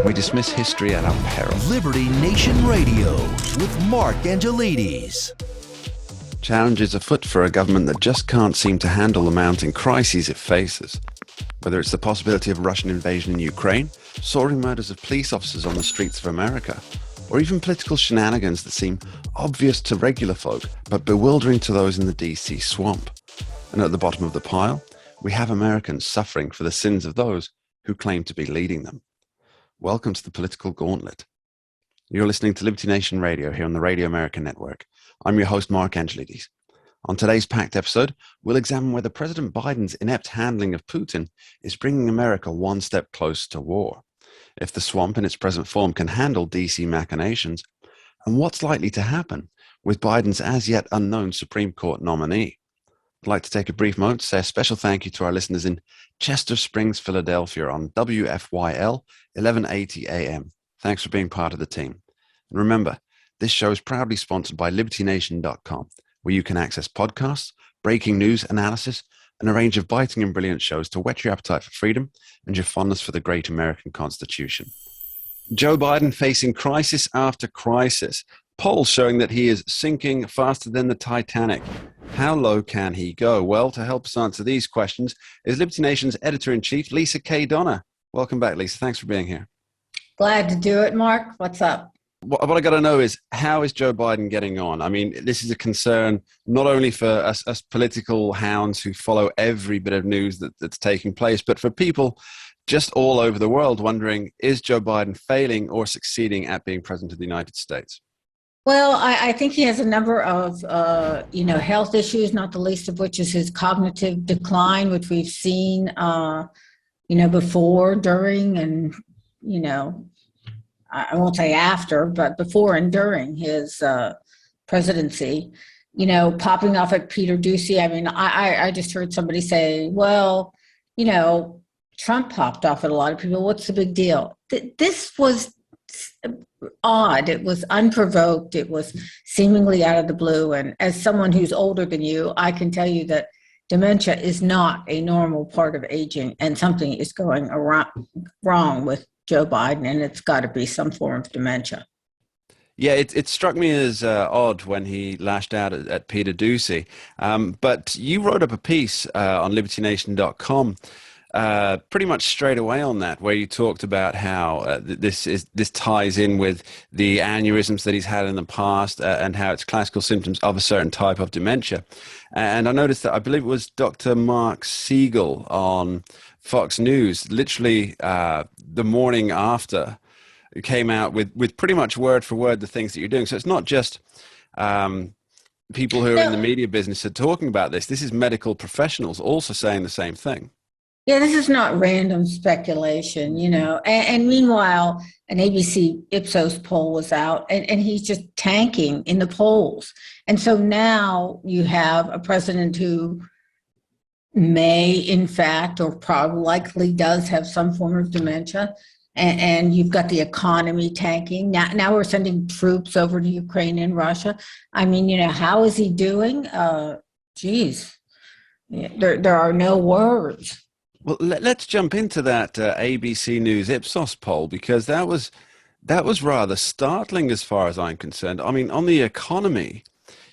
We dismiss history at our peril. Liberty Nation Radio with Mark Angelides. Challenges afoot for a government that just can't seem to handle the mounting crises it faces. Whether it's the possibility of Russian invasion in Ukraine, soaring murders of police officers on the streets of America, or even political shenanigans that seem obvious to regular folk, but bewildering to those in the DC swamp. And at the bottom of the pile, we have Americans suffering for the sins of those who claim to be leading them. Welcome to the political gauntlet. You're listening to Liberty Nation Radio here on the Radio America Network. I'm your host, Mark Angelides. On today's packed episode, we'll examine whether President Biden's inept handling of Putin is bringing America one step closer to war, if the swamp in its present form can handle DC machinations, and what's likely to happen with Biden's as yet unknown Supreme Court nominee. I'd like to take a brief moment to say a special thank you to our listeners in Chester Springs, Philadelphia on WFYL 1180 AM. Thanks for being part of the team. And remember, this show is proudly sponsored by LibertyNation.com, where you can access podcasts, breaking news, analysis, and a range of biting and brilliant shows to whet your appetite for freedom and your fondness for the great American Constitution. Joe Biden facing crisis after crisis. Polls showing that he is sinking faster than the Titanic. How low can he go? Well, to help us answer these questions is Liberty Nation's editor-in-chief, Lisa K. Donner. Welcome back, Lisa. Thanks for being here. Glad to do it, Mark. What's up? What I got to know is, how is Joe Biden getting on? I mean, this is a concern not only for us political hounds who follow every bit of news that's taking place, but for people just all over the world wondering, is Joe Biden failing or succeeding at being president of the United States? Well, I think he has a number of, health issues, not the least of which is his cognitive decline, which we've seen, before, during, and, I won't say after, but before and during his presidency, popping off at Peter Doocy. I mean, I just heard somebody say, well, Trump popped off at a lot of people. What's the big deal? This was odd. It was unprovoked. It was seemingly out of the blue. And as someone who's older than you, I can tell you that dementia is not a normal part of aging, and something is going wrong with Joe Biden, and it's got to be some form of dementia. Yeah, it struck me as odd when he lashed out at Peter Doocy. But you wrote up a piece on LibertyNation.com pretty much straight away on that, where you talked about how this ties in with the aneurysms that he's had in the past and how it's classical symptoms of a certain type of dementia. And I noticed that, I believe it was Dr. Mark Siegel on Fox News, literally the morning after, came out with pretty much word for word the things that you're doing. So it's not just people who are in the media business are talking about this. This is medical professionals also saying the same thing. Yeah, this is not random speculation, And meanwhile, an ABC Ipsos poll was out, and he's just tanking in the polls. And so now you have a president who may, in fact, or probably likely does have some form of dementia. And you've got the economy tanking. Now we're sending troops over to Ukraine and Russia. I mean, how is he doing? There are no words. Well, let's jump into that ABC News Ipsos poll, because that was rather startling as far as I'm concerned. I mean, on the economy,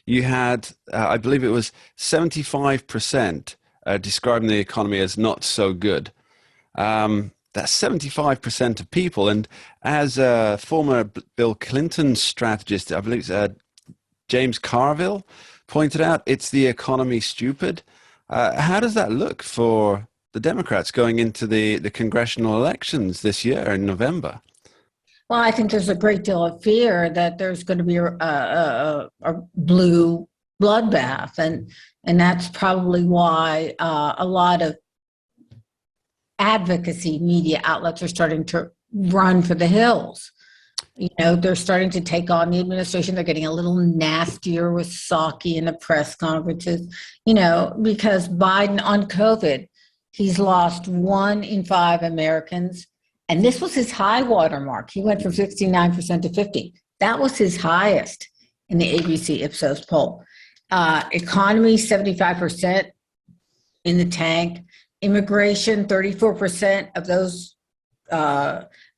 you had, I believe it was 75% describing the economy as not so good. That's 75% of people. And as a former Bill Clinton strategist, I believe James Carville pointed out, it's the economy stupid. How does that look for the Democrats going into the congressional elections this year in November? Well, I think there's a great deal of fear that there's going to be a blue bloodbath, and that's probably why a lot of advocacy media outlets are starting to run for the hills. They're starting to take on the administration. They're getting a little nastier with Psaki in the press conferences, because Biden on COVID, he's lost 1 in 5 Americans. And this was his high water mark. He went from 69% to 50%. That was his highest in the ABC Ipsos poll. Economy, 75% in the tank. Immigration, 34% of those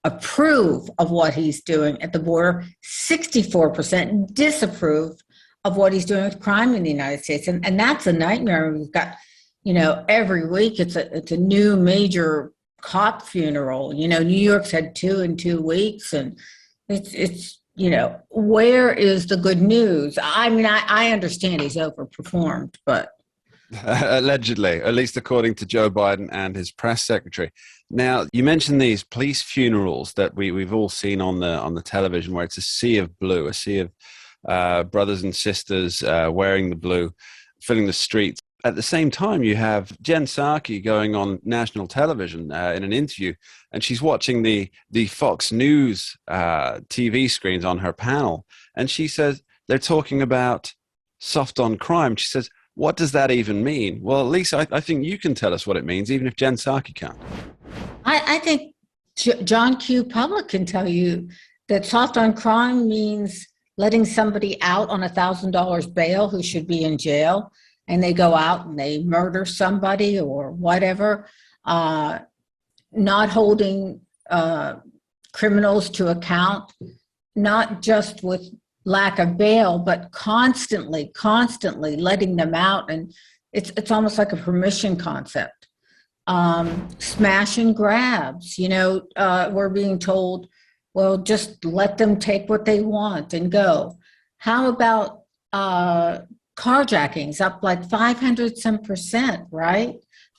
approve of what he's doing at the border. 64% disapprove of what he's doing with crime in the United States. And that's a nightmare. We've got, every week it's a new major cop funeral. New York's had 2 in 2 weeks, and it's where is the good news? I mean, I understand he's overperformed, but allegedly, at least according to Joe Biden and his press secretary. Now, you mentioned these police funerals that we've all seen on the television, where it's a sea of blue, a sea of brothers and sisters wearing the blue, filling the streets. At the same time, you have Jen Psaki going on national television in an interview, and she's watching the Fox News TV screens on her panel, and she says they're talking about soft on crime. She says, what does that even mean? Well, Lisa, I think you can tell us what it means, even if Jen Psaki can't. I think John Q. Public can tell you that soft on crime means letting somebody out on $1,000 bail who should be in jail, and they go out and they murder somebody or whatever, not holding criminals to account, not just with lack of bail, but constantly letting them out. And it's almost like a permission concept. Smash and grabs, we're being told, well, just let them take what they want and go. How about carjackings up like 500 some percent, right?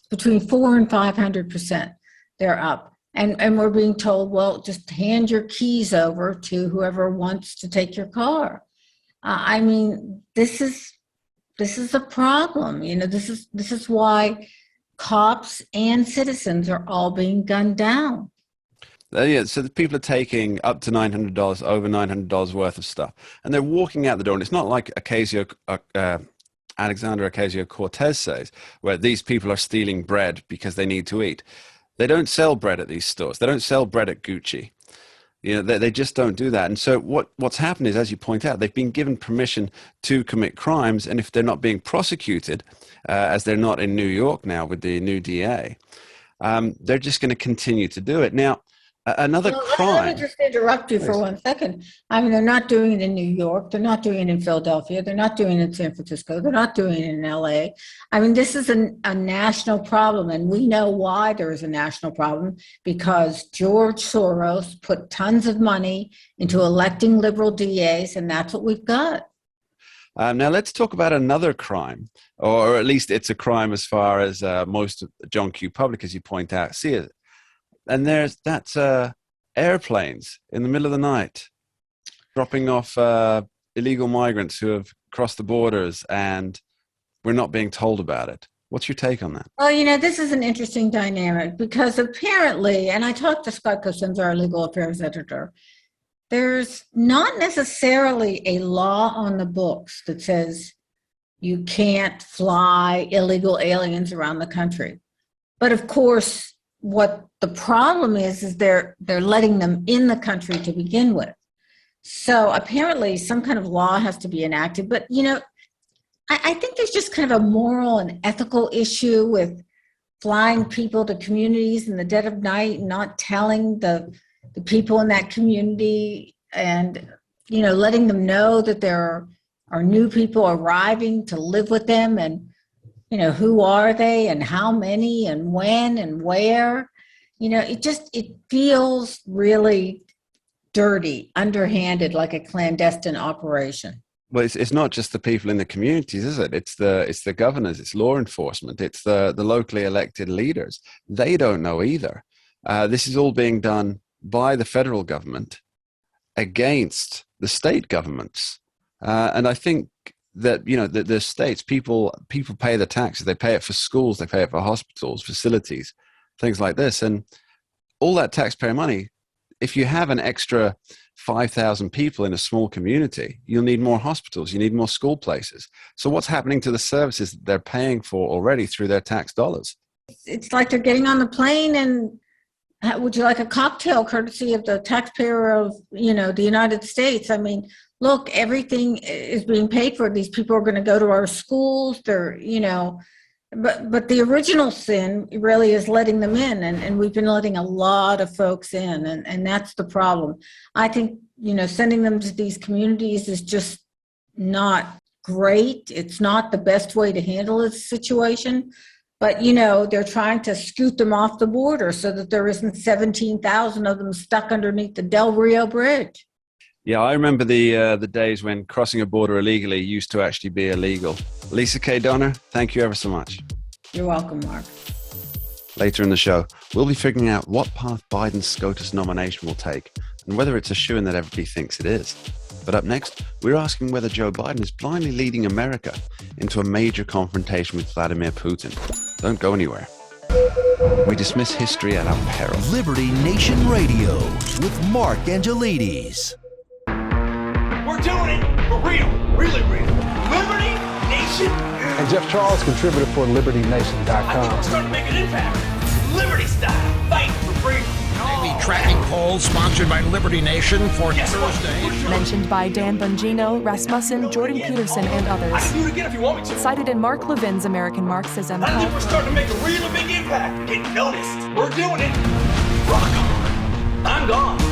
Between 400 and 500% they're up. And we're being told, well, just hand your keys over to whoever wants to take your car. I mean, this is a problem. This is why cops and citizens are all being gunned down. Yeah, so the people are taking up to $900, over $900 worth of stuff, and they're walking out the door. And it's not like Alexander Ocasio-Cortez says, where these people are stealing bread because they need to eat. They don't sell bread at these stores. They don't sell bread at Gucci. They just don't do that. And so what's happened is, as you point out, they've been given permission to commit crimes. And if they're not being prosecuted, as they're not in New York now with the new DA, they're just going to continue to do it. Now, another crime. Let me just interrupt you for 1 second. I mean, they're not doing it in New York. They're not doing it in Philadelphia. They're not doing it in San Francisco. They're not doing it in LA. I mean, this is a national problem, and we know why there is a national problem, because George Soros put tons of money into electing liberal DAs, and that's what we've got. Now, let's talk about another crime, or at least it's a crime as far as most of John Q. Public, as you point out, see it. And that's airplanes in the middle of the night, dropping off illegal migrants who have crossed the borders, and we're not being told about it. What's your take on that? Well, this is an interesting dynamic, because apparently, and I talked to Scott Cosenza, our legal affairs editor, there's not necessarily a law on the books that says you can't fly illegal aliens around the country. But of course, what the problem is they're letting them in the country to begin with. So apparently some kind of law has to be enacted. But, I think there's just kind of a moral and ethical issue with flying people to communities in the dead of night and not telling the people in that community, and, letting them know that there are new people arriving to live with them, and who are they and how many and when and where. It feels really dirty, underhanded, like a clandestine operation. Well, it's not just the people in the communities, is it? It's the governors, it's law enforcement, it's the locally elected leaders. They don't know either. This is all being done by the federal government against the state governments. And I think that, the states, people pay the taxes. They pay it for schools, they pay it for hospitals, facilities, things like this. And all that taxpayer money, if you have an extra 5,000 people in a small community, you'll need more hospitals, you need more school places. So what's happening to the services that they're paying for already through their tax dollars? It's like they're getting on the plane and, would you like a cocktail courtesy of the taxpayer of, the United States? I mean, look, everything is being paid for. These people are going to go to our schools. They're, But the original sin really is letting them in, and we've been letting a lot of folks in, and that's the problem. I think, sending them to these communities is just not great. It's not the best way to handle a situation. But, they're trying to scoot them off the border so that there isn't 17,000 of them stuck underneath the Del Rio Bridge. Yeah, I remember the days when crossing a border illegally used to actually be illegal. Lisa K. Donner, thank you ever so much. You're welcome, Mark. Later in the show, we'll be figuring out what path Biden's SCOTUS nomination will take and whether it's a shoo-in that everybody thinks it is. But up next, we're asking whether Joe Biden is blindly leading America into a major confrontation with Vladimir Putin. Don't go anywhere. We dismiss history at our peril. Liberty Nation Radio with Mark Angelides. We're doing it for real, really real. Liberty Nation. And Jeff Charles, contributor for I think LibertyNation.com. we're starting to make an impact. Liberty style, fighting for freedom. The tracking poll sponsored by Liberty Nation for Guess what? Thursday. Mentioned by Dan Bongino, Rasmussen, Jordan Peterson, and I can others. do it again if you want me to. Cited in Mark Levin's American Marxism. I think we're starting to make a really big impact. Get noticed. We're doing it. Rock on. I'm gone.